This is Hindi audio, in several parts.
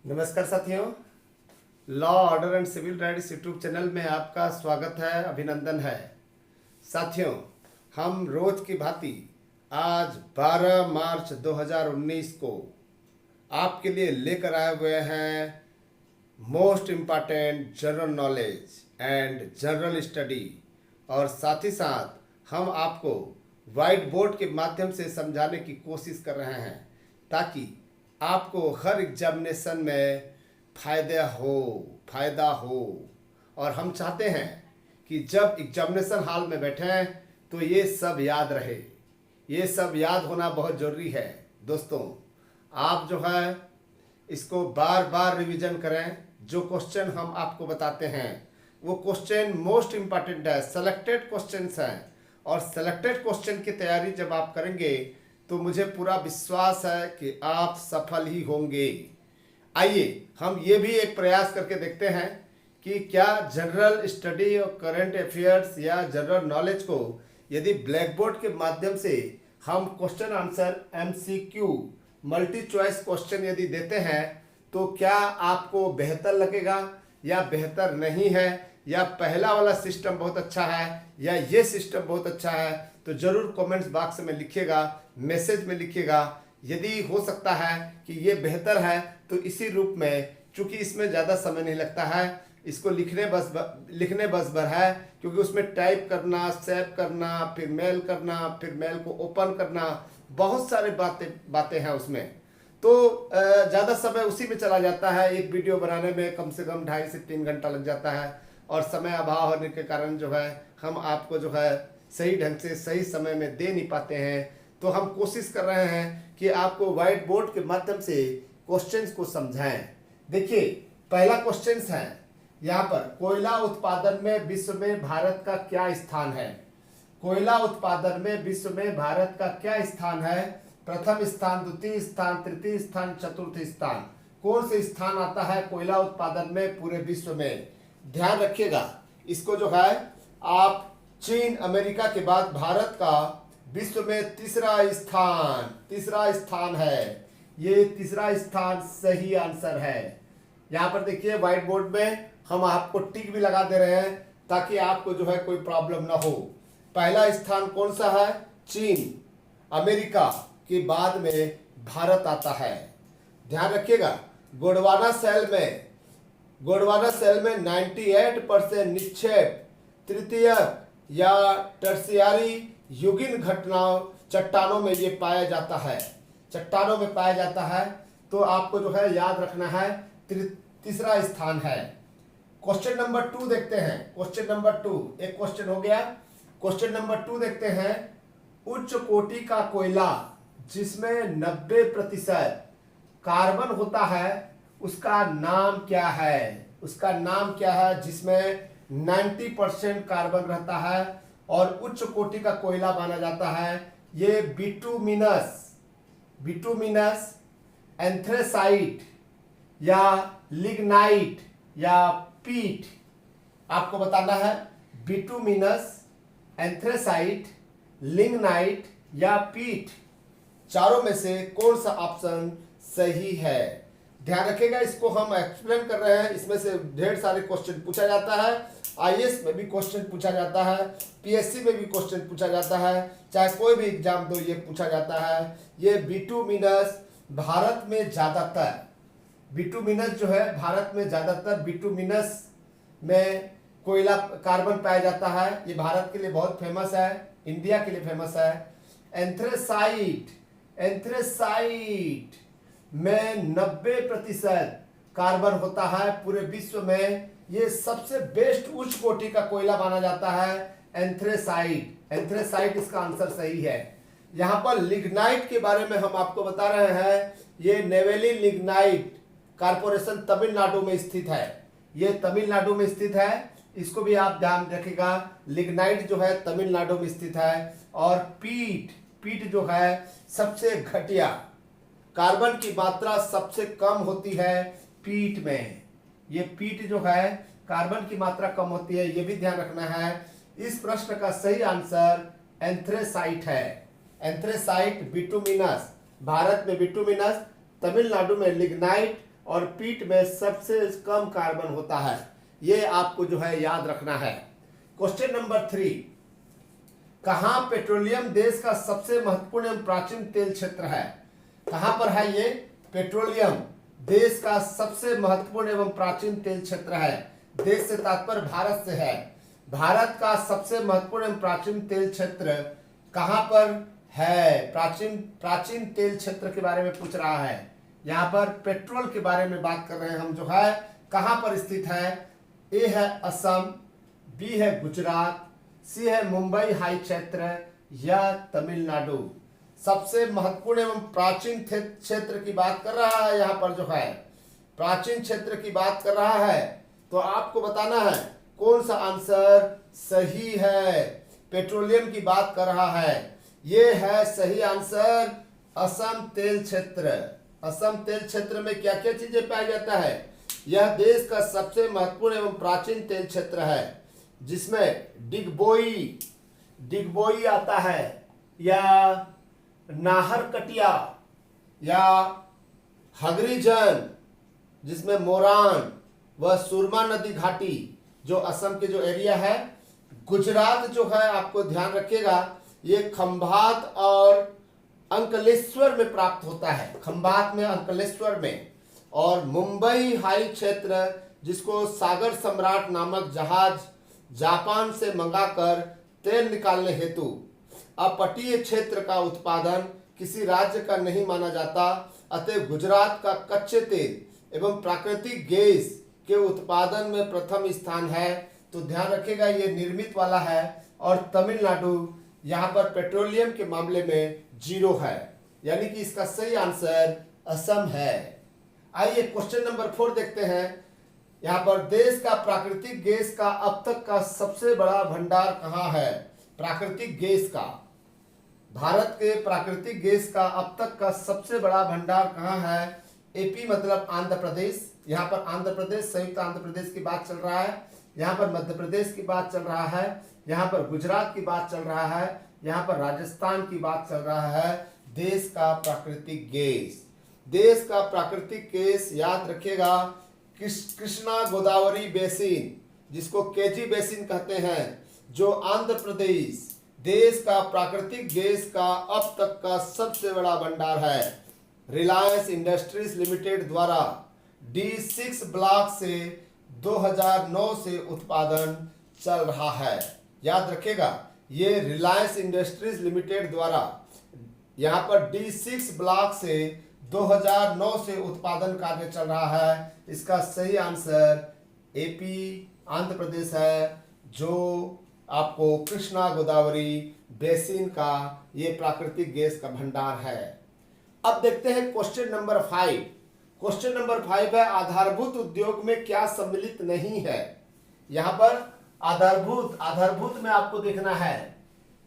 नमस्कार साथियों, law order and civil rights YouTube channel में आपका स्वागत है, अभिनंदन है। साथियों, हम रोज की भांति आज 12 मार्च 2019 को आपके लिए लेकर आए हुए हैं most important general knowledge and general study, और साथ ही साथ हम आपको व्हाइट बोर्ड के माध्यम से समझाने की कोशिश कर रहे हैं ताकि आपको हर एग्जामिनेशन में फायदा हो। और हम चाहते हैं कि जब एग्जामिनेशन हॉल में बैठें तो ये सब याद रहे। ये सब याद होना बहुत ज़रूरी है। दोस्तों, आप जो है इसको बार बार रिवीजन करें। जो क्वेश्चन हम आपको बताते हैं वो क्वेश्चन मोस्ट इम्पॉर्टेंट है, सेलेक्टेड क्वेश्चंस हैं, और सेलेक्टेड क्वेश्चन की तैयारी जब आप करेंगे तो मुझे पूरा विश्वास है कि आप सफल ही होंगे। आइए हम ये भी एक प्रयास करके देखते हैं कि क्या जनरल स्टडी और करंट अफेयर्स या जनरल नॉलेज को यदि ब्लैक बोर्ड के माध्यम से हम question answer MCQ multi choice question यदि देते हैं तो क्या आपको बेहतर लगेगा या बेहतर नहीं है, या पहला वाला सिस्टम बहुत अच्छा है या ये सिस्टम बहुत अच्छा है, तो जरूर कमेंट्स बॉक्स में लिखिएगा, मैसेज में लिखिएगा। यदि हो सकता है कि ये बेहतर है तो इसी रूप में, चूंकि इसमें ज़्यादा समय नहीं लगता है, इसको लिखने बस भर है, क्योंकि उसमें टाइप करना, सेव करना, फिर मेल करना, फिर मेल को ओपन करना, बहुत सारे बातें हैं उसमें। तो ज़्यादा समय उसी में चला जाता है। एक वीडियो बनाने में कम से कम 2.5 से 3 घंटा लग जाता है, और समय अभाव होने के कारण जो है हम आपको जो है सही ढंग से सही समय में दे नहीं पाते हैं। तो हम कोशिश कर रहे हैं कि आपको व्हाइट बोर्ड के माध्यम से क्वेश्चंस को समझाएं। देखिए, पहला क्वेश्चंस है यहाँ पर, कोयला उत्पादन में विश्व में भारत का क्या स्थान है? कोयला उत्पादन में विश्व में भारत का क्या स्थान है? प्रथम स्थान, द्वितीय स्थान, तृतीय स्थान, चतुर्थ स्थान। कौन से स्थान आता है कोयला उत्पादन में पूरे विश्व में? ध्यान रखिएगा, इसको जो है आप चीन, अमेरिका के बाद भारत का विश्व में तीसरा स्थान है। ये तीसरा स्थान सही आंसर है। यहाँ पर देखिए व्हाइट बोर्ड में हम आपको टिक भी लगा दे रहे हैं ताकि आपको जो है कोई प्रॉब्लम ना हो। पहला स्थान कौन सा है? चीन, अमेरिका के बाद में भारत आता है। ध्यान रखिएगा, गोंडवाना सेल में 98% निक्षेप तृतीय या टर्शियरी युगीन घटनाओं चट्टानों में ये पाया जाता है। तो आपको जो है याद रखना है तीसरा स्थान है। क्वेश्चन नंबर 2 देखते हैं। क्वेश्चन नंबर 2, एक क्वेश्चन हो गया। क्वेश्चन नंबर 2 देखते हैं। उच्च कोटि का कोयला जिसमें 90% कार्बन होता है उसका नाम क्या है? जिसमें 90% कार्बन रहता है और उच्च कोटि का कोयला माना जाता है। ये बिटुमिनस, एंथ्रेसाइट या लिग्नाइट या पीट, आपको बताना है। बिटुमिनस, एंथ्रेसाइट, लिग्नाइट या पीट, चारों में से कौन सा ऑप्शन सही है? ध्यान रखिएगा, इसको हम एक्सप्लेन कर रहे हैं। इसमें से ढेर सारे क्वेश्चन पूछा जाता है। IAS में भी क्वेश्चन पूछा जाता है, PSC में भी क्वेश्चन पूछा जाता है, चाहे कोई भी एग्जाम दो ये पूछा जाता है। ये बिटुमिनस भारत में ज्यादातर, बिटुमिनस जो है भारत में ज्यादातर बिटुमिनस में कोयला कार्बन पाया जाता है। ये भारत के लिए बहुत फेमस है, इंडिया के लिए फेमस है। एंथ्रेसाइट में 90% कार्बन होता है पूरे विश्व में। ये सबसे बेस्ट उच्च कोटि का कोयला माना जाता है एंथ्रेसाइट इसका आंसर सही है। यहाँ पर लिग्नाइट के बारे में हम आपको बता रहे हैं। ये नेवेली लिग्नाइट कारपोरेशन तमिलनाडु में स्थित है। ये तमिलनाडु में स्थित है, इसको भी आप ध्यान रखिएगा। लिग्नाइट जो है तमिलनाडु में स्थित है। और पीट जो है सबसे घटिया, कार्बन की मात्रा सबसे कम होती है पीट में। ये पीट जो है कार्बन की मात्रा कम होती है, ये भी ध्यान रखना है। इस प्रश्न का सही आंसर एंथ्रेसाइट है। एंथ्रेसाइट, बिटुमिनस, भारत में बिटुमिनस, तमिलनाडु में लिग्नाइट और पीट में सबसे कम कार्बन होता है। ये आपको जो है याद रखना है। क्वेश्चन नंबर 3, कहां पेट्रोलियम देश का सबसे महत्वपूर्ण एवं प्राचीन तेल क्षेत्र है? कहां पर है ये? पेट्रोलियम देश का सबसे महत्वपूर्ण एवं प्राचीन तेल क्षेत्र है। देश से तात्पर्य भारत से है। भारत का सबसे महत्वपूर्ण एवं प्राचीन तेल क्षेत्र कहां पर है? प्राचीन तेल क्षेत्र के बारे में पूछ रहा है। यहाँ पर पेट्रोल के बारे में बात कर रहे हैं हम, जो है कहां पर स्थित है? ए है असम, बी है गुजरात, सी है मुंबई हाई क्षेत्र या तमिलनाडु। सबसे महत्वपूर्ण एवं प्राचीन क्षेत्र की बात कर रहा है। यहाँ पर जो है प्राचीन क्षेत्र की बात कर रहा है, तो आपको बताना है कौन सा आंसर सही है। पेट्रोलियम की बात कर रहा है, ये है सही आंसर असम तेल क्षेत्र। असम तेल क्षेत्र में क्या क्या चीजें पाया जाता है? यह देश का सबसे महत्वपूर्ण एवं प्राचीन तेल क्षेत्र है, जिसमें डिगबोई आता है, या नाहरकटिया या हगरीजन, जिसमें मोरान व सुरमा नदी घाटी जो असम के जो एरिया है। गुजरात जो है आपको ध्यान रखिएगा, ये खंभात और अंकलेश्वर में प्राप्त होता है। खंभात में, अंकलेश्वर में। और मुंबई हाई क्षेत्र, जिसको सागर सम्राट नामक जहाज जापान से मंगाकर तेल निकालने हेतु अपतटीय क्षेत्र का उत्पादन किसी राज्य का नहीं माना जाता, अतः गुजरात का कच्चे तेल एवं प्राकृतिक गैस के उत्पादन में प्रथम स्थान है। तो ध्यान रखिएगा ये निर्मित वाला है। और तमिलनाडु यहाँ पर पेट्रोलियम के मामले में 0 है, यानी कि इसका सही आंसर असम है। आइए क्वेश्चन नंबर 4 देखते हैं। यहाँ पर देश का प्राकृतिक गैस का अब तक का सबसे बड़ा भंडार कहाँ है? प्राकृतिक गैस का, भारत के प्राकृतिक गैस का अब तक का सबसे बड़ा भंडार कहाँ है? एपी मतलब आंध्र प्रदेश। यहाँ पर आंध्र प्रदेश, संयुक्त आंध्र प्रदेश की बात चल रहा है। यहाँ पर मध्य प्रदेश की बात चल रहा है। यहाँ पर गुजरात की बात चल रहा है। यहाँ पर राजस्थान की बात चल रहा है। देश का प्राकृतिक गैस, देश का प्राकृतिक गैस याद रखिएगा, कृष्णा गोदावरी बेसिन, जिसको केजी बेसिन कहते हैं, जो आंध्र प्रदेश देश का प्राकृतिक गैस का अब तक का सबसे बड़ा भंडार है। रिलायंस इंडस्ट्रीज लिमिटेड द्वारा D6 ब्लॉक से 2009 से उत्पादन चल रहा है। याद रखिएगा, ये रिलायंस इंडस्ट्रीज लिमिटेड द्वारा यहाँ पर D6 ब्लॉक से 2009 से उत्पादन कार्य चल रहा है। इसका सही आंसर एपी आंध्र प्रदेश है, जो आपको कृष्णा गोदावरी बेसिन का ये प्राकृतिक गैस का भंडार है। अब देखते हैं क्वेश्चन नंबर 5। क्वेश्चन नंबर 5 है, आधारभूत उद्योग में क्या सम्मिलित नहीं है? यहाँ पर आधारभूत में आपको देखना है,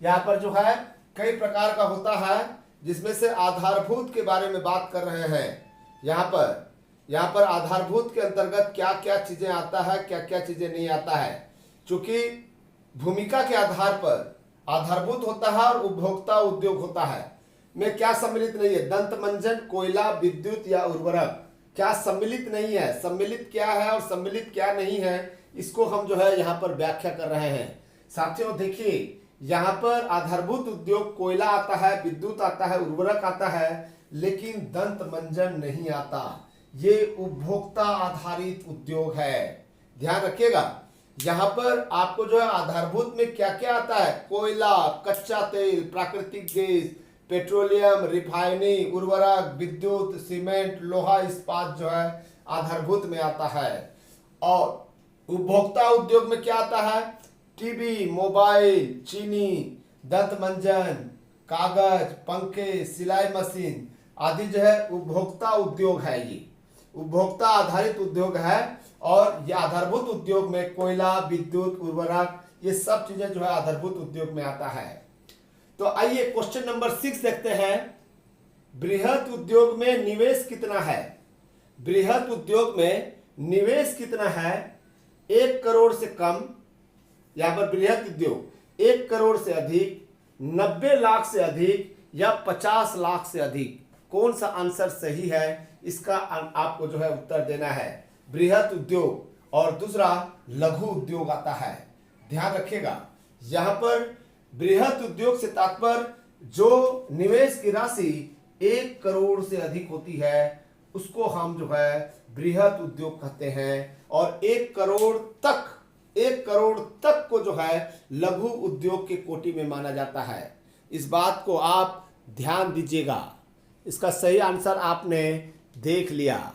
यहाँ पर जो है कई प्रकार का होता है, जिसमें से आधारभूत के बारे में बात कर रहे हैं। यहाँ पर आधारभूत के अंतर्गत क्या क्या चीजें आता है, क्या क्या चीजें नहीं आता है। चूंकि भूमिका के आधार पर आधारभूत होता है और उपभोक्ता उद्योग होता है, में क्या सम्मिलित नहीं है? दंत मंजन, कोयला, विद्युत या उर्वरक क्या सम्मिलित नहीं है? सम्मिलित क्या है और सम्मिलित क्या नहीं है, इसको हम जो है यहाँ पर व्याख्या कर रहे हैं। साथियों देखिए, यहाँ पर आधारभूत उद्योग कोयला आता है, विद्युत आता है, उर्वरक आता है, लेकिन दंत मंजन नहीं आता। ये उपभोक्ता आधारित उद्योग है। ध्यान रखिएगा, यहाँ पर आपको जो है आधारभूत में क्या क्या आता है? कोयला, कच्चा तेल, प्राकृतिक गैस, पेट्रोलियम, रिफाइनिंग, उर्वरक, विद्युत, सीमेंट, लोहा, इस्पात जो है आधारभूत में आता है। और उपभोक्ता उद्योग में क्या आता है? टीवी, मोबाइल, चीनी, दंत मंजन, कागज, पंखे, सिलाई मशीन आदि जो है उपभोक्ता उद्योग है। ये उपभोक्ता आधारित उद्योग है। और ये आधारभूत उद्योग में कोयला, विद्युत, उर्वरक, ये सब चीजें जो है आधारभूत उद्योग में आता है। तो आइए क्वेश्चन नंबर 6 देखते हैं। बृहत उद्योग में निवेश कितना है? बृहत उद्योग में निवेश कितना है? 1 करोड़ से कम, यहां पर बृहत उद्योग 1 करोड़ से अधिक, 90 लाख से अधिक या 50 लाख से अधिक। कौन सा आंसर सही है, इसका आपको जो है उत्तर देना है। बृहत उद्योग और दूसरा लघु उद्योग आता है। ध्यान रखिएगा, यहाँ पर बृहत उद्योग से तात्पर्य जो निवेश की राशि 1 करोड़ से अधिक होती है उसको हम जो है बृहत उद्योग कहते हैं, और 1 करोड़ तक को जो है लघु उद्योग के कोटि में माना जाता है। इस बात को आप ध्यान दीजिएगा। इसका सही आंसर आपने देख लिया,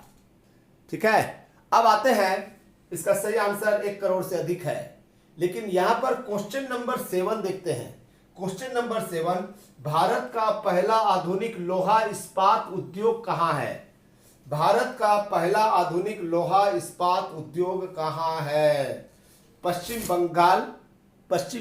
ठीक है। अब आते हैं, इसका सही आंसर 1 करोड़ से अधिक है, लेकिन यहां पर क्वेश्चन नंबर 7 देखते हैं। क्वेश्चन नंबर 7, भारत का पहला आधुनिक लोहा इस्पात उद्योग कहां है? भारत का पहला आधुनिक लोहा इस्पात उद्योग कहां है? पश्चिम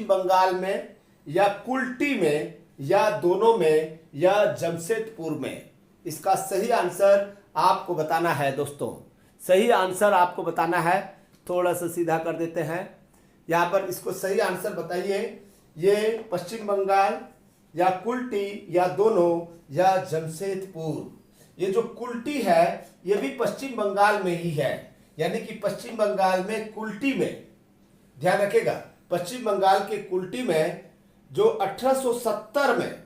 बंगाल में, या कुल्टी में, या दोनों में, या जमशेदपुर में? इसका सही आंसर आपको बताना है दोस्तों, सही आंसर आपको बताना है। थोड़ा सा सीधा कर देते हैं, यहाँ पर इसको सही आंसर बताइए। ये पश्चिम बंगाल, या कुल्टी, या दोनों, या जमशेदपुर? ये जो कुल्टी है ये भी पश्चिम बंगाल में ही है, यानी कि पश्चिम बंगाल में कुल्टी में, ध्यान रखिएगा, पश्चिम बंगाल के कुल्टी में जो 1870 में,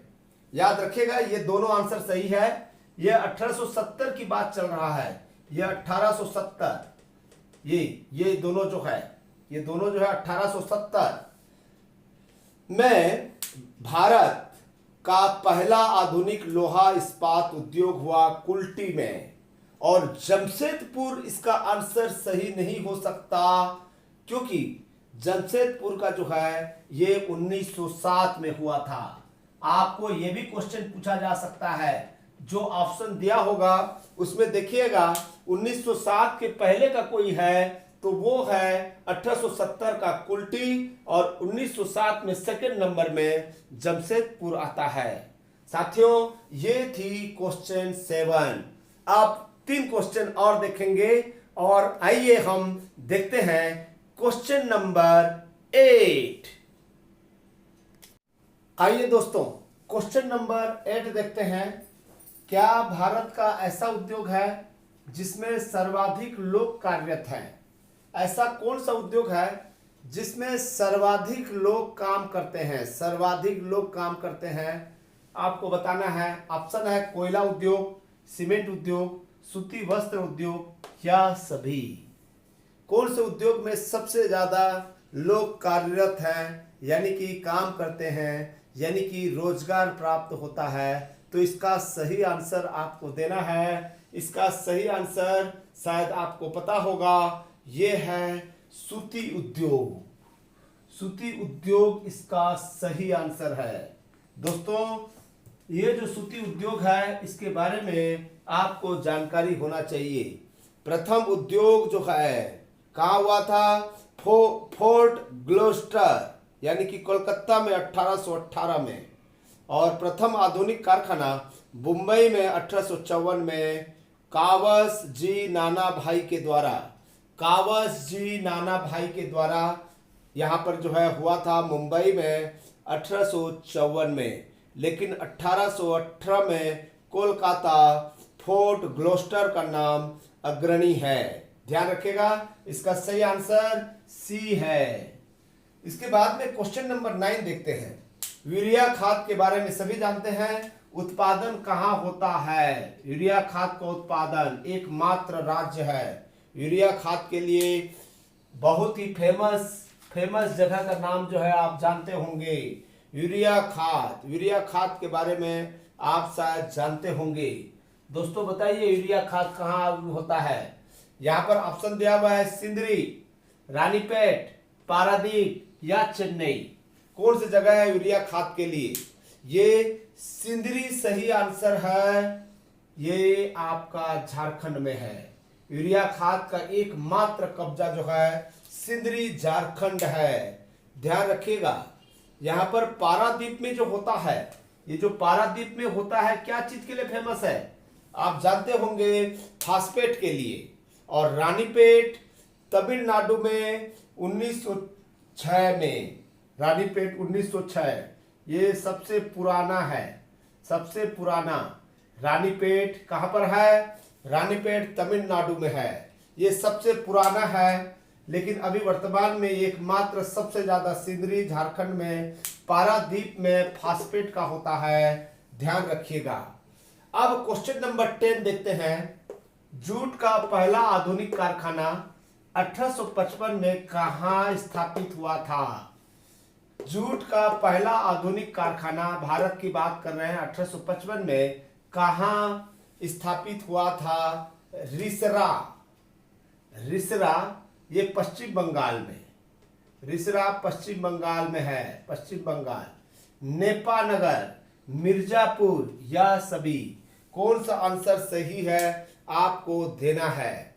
याद रखिएगा ये दोनों आंसर सही है। ये 1870 की बात चल रहा है, ये 1870, ये दोनों जो है, ये दोनों जो है 1870 में भारत का पहला आधुनिक लोहा इस्पात उद्योग हुआ कुल्टी में, और जमशेदपुर इसका आंसर सही नहीं हो सकता, क्योंकि जमशेदपुर का जो है ये 1907 में हुआ था। आपको ये भी क्वेश्चन पूछा जा सकता है, जो ऑप्शन दिया होगा उसमें देखिएगा 1907 के पहले का कोई है तो वो है 1870 का कुल्टी, और 1907 में सेकंड नंबर में जमशेदपुर आता है। साथियों, ये थी क्वेश्चन 7। अब 3 क्वेश्चन और देखेंगे, और आइए हम देखते हैं क्वेश्चन नंबर 8। आइए दोस्तों, क्वेश्चन नंबर 8 देखते हैं। क्या भारत का ऐसा उद्योग है जिसमें सर्वाधिक लोग कार्यरत हैं? ऐसा कौन सा उद्योग है जिसमें सर्वाधिक लोग काम करते हैं? सर्वाधिक लोग काम करते हैं, आपको बताना है। ऑप्शन है कोयला उद्योग, सीमेंट उद्योग, सूती वस्त्र उद्योग, या सभी। कौन से उद्योग में सबसे ज्यादा लोग कार्यरत हैं, यानी कि काम करते हैं, यानी कि रोजगार प्राप्त होता है? तो इसका सही आंसर आपको देना है। इसका सही आंसर शायद आपको पता होगा, ये है सूती उद्योग। सूती उद्योग इसका सही आंसर है। दोस्तों, ये जो सूती उद्योग है इसके बारे में आपको जानकारी होना चाहिए। प्रथम उद्योग जो है कहाँ हुआ था? फोर्ट ग्लोस्टर, यानी कि कोलकाता में 1818 में, और प्रथम आधुनिक कारखाना मुंबई में 1854 में कावस जी नाना भाई के द्वारा यहाँ पर जो है हुआ था मुंबई में 1854 में, लेकिन 1818 में कोलकाता फोर्ट ग्लोस्टर का नाम अग्रणी है। ध्यान रखिएगा, इसका सही आंसर सी है। इसके बाद में क्वेश्चन नंबर 9 देखते हैं। यूरिया खाद के बारे में सभी जानते हैं, उत्पादन कहाँ होता है? यूरिया खाद का उत्पादन एकमात्र राज्य है। यूरिया खाद के लिए बहुत ही फेमस जगह का नाम जो है आप जानते होंगे, यूरिया खाद के बारे में आप शायद जानते होंगे। दोस्तों बताइए यूरिया खाद कहाँ होता है? यहाँ पर ऑप्शन दिया हुआ है सिंदरी, रानीपेट, पारादीप, या चेन्नई। कौन सी जगह है यूरिया खाद के लिए? ये सिंदरी सही आंसर है। ये आपका झारखंड में है। यूरिया खाद का एकमात्र कब्जा जो है सिंदरी झारखंड है। ध्यान रखिएगा, यहाँ पर पारादीप में जो होता है, ये जो पारादीप में होता है क्या चीज के लिए फेमस है? आप जानते होंगे फास्फेट के लिए। और रानीपेट तमिलनाडु में 1906 में, रानीपेट 1906 ये सबसे पुराना है। सबसे पुराना रानीपेट कहाँ पर है? रानीपेट तमिलनाडु में है। ये सबसे पुराना है, लेकिन अभी वर्तमान में एकमात्र सबसे ज्यादा सिंदरी झारखंड में पारादीप में फास्फेट का होता है, ध्यान रखिएगा। अब क्वेश्चन नंबर 10 देखते हैं। जूट का पहला आधुनिक कारखाना 1855 में कहाँ स्थापित हुआ था? जूट का पहला आधुनिक कारखाना, भारत की बात कर रहे हैं, 1855 में कहाँ स्थापित हुआ था? रिसरा। रिसरा ये पश्चिम बंगाल में, रिसरा पश्चिम बंगाल में है, पश्चिम बंगाल। नेपानगर, मिर्जापुर या सभी, कौन सा आंसर सही है आपको देना है।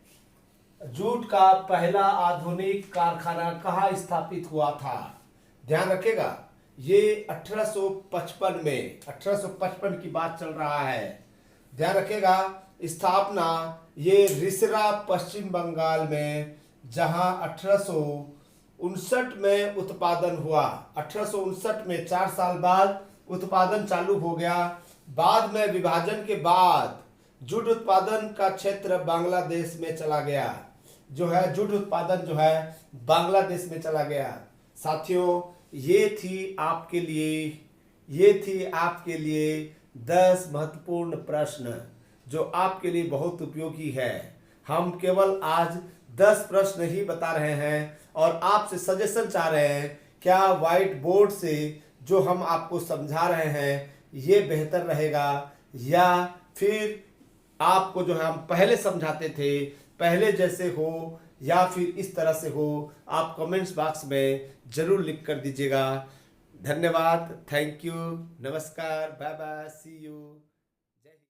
जूट का पहला आधुनिक कारखाना कहाँ स्थापित हुआ था? ध्यान रखेगा, ये 1855 में, 1855 की बात चल रहा है, ध्यान रखेगा। स्थापना ये रिसरा पश्चिम बंगाल में, जहां 1859 में उत्पादन हुआ। 1859 में 4 साल बाद उत्पादन चालू हो गया। बाद में विभाजन के बाद जूट उत्पादन का क्षेत्र बांग्लादेश में चला गया, जो है जूट उत्पादन जो है बांग्लादेश में चला गया। साथियों, ये थी आपके लिए 10 महत्वपूर्ण प्रश्न जो आपके लिए बहुत उपयोगी है। हम केवल आज 10 प्रश्न ही बता रहे हैं और आपसे सजेशन चाह रहे हैं, क्या व्हाइट बोर्ड से जो हम आपको समझा रहे हैं ये बेहतर रहेगा, या फिर आपको जो है हम पहले समझाते थे पहले जैसे हो, या फिर इस तरह से हो? आप कमेंट्स बॉक्स में जरूर लिख कर दीजिएगा। धन्यवाद, थैंक यू, नमस्कार, बाय बाय, सी यू।